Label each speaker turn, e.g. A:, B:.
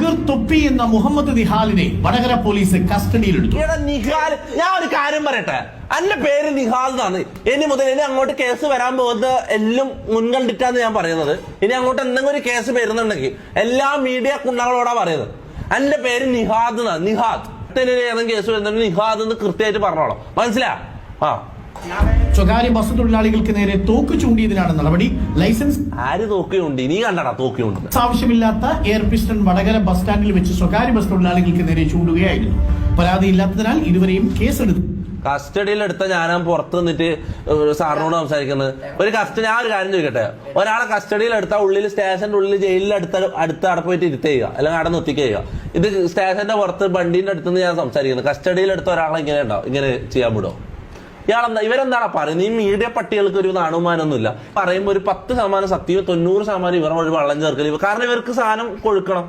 A: ബഗീർ തൊപ്പി എന്ന മുഹമ്മദ് നിഹാലിനെ വടകര പോലീസ് കസ്റ്റഡിയിലെടുത്തു.
B: നിഹാൽ, ഞാൻ ഒരു കാര്യം പറയട്ടെ, എന്റെ പേര് നിഹാൽ എന്നാണ്. ഇനി മുതൽ ഇനി അങ്ങോട്ട് കേസ് വരാൻ പോകുന്നത് എല്ലാം മുൻകണ്ടിട്ടാന്ന് ഞാൻ പറയുന്നത്. ഇനി അങ്ങോട്ട് എന്തെങ്കിലും ഒരു കേസ് വരുന്നുണ്ടെങ്കിൽ എല്ലാ മീഡിയ കുണ്ണകളോടാ പറയുന്നത്. എന്റെ പേര് നിഹാദ് എന്നാണ്. നിഹാദ് ഏതെങ്കിലും കേസ് വരുന്നുണ്ടെങ്കിൽ നിഹാദ് എന്ന് കൃത്യമായിട്ട് പറഞ്ഞോളാം. മനസ്സിലാ?
A: സ്വകാര്യ ബസ് തൊഴിലാളികൾക്ക് നേരെ തോക്ക് ചൂണ്ടിയതിനാണ് നടപടി. ലൈസൻസ്
B: ആര് തോക്ക് ചൂണ്ടി? നീ കണ്ടടാ തോക്ക് ചൂണ്ടി?
A: ആവശ്യമില്ലാത്ത എയർ പിസ്റ്റൺ വടകര ബസ് സ്റ്റാൻഡിൽ വെച്ച് സ്വകാര്യ ബസ് തൊഴിലാളികൾക്ക് നേരെ ചൂണ്ടുകയായിരുന്നു. പരാതിയില്ലാത്തതിനാൽ ഇരുവരെയും കേസെടുത്തു.
B: കസ്റ്റഡിയിലെടുത്ത ഞാനാ പുറത്ത് നിന്നിട്ട് സാറിനോട് സംസാരിക്കുന്നത്. ഞാൻ ഒരു കാര്യം ചോദിക്കട്ടെ, ഒരാളെ കസ്റ്റഡിയിലെടുത്ത ഉള്ളിൽ സ്റ്റേഷന്റെ ഉള്ളിൽ ജയിലിൽ അടുത്ത് അവിടെ പോയിട്ട് ഇരുത്തുക, അല്ലെങ്കിൽ അവിടെ നിർത്തിക്കുക. ഇത് സ്റ്റേഷന്റെ പുറത്ത് വണ്ടീന്റെ അടുത്തുനിന്ന് ഞാൻ സംസാരിക്കുന്നത്. കസ്റ്റഡിയിലെടുത്ത ഒരാളെ ഇങ്ങനെ ഉണ്ടാവും, ഇങ്ങനെ ചെയ്യാൻ വിടുമോ? ഇയാളെന്താ ഇവരെന്താടാ പറയുന്നത്? ഈ മീഡിയ പട്ടികൾക്ക് ഒരു നാണുമാനൊന്നുമില്ല. പറയുമ്പോൾ ഒരു 10% സത്യവും 90% ഇവർ വഴി വെള്ളം ചേർക്കല്. കാരണം ഇവർക്ക് സാധനം കൊഴുക്കണം.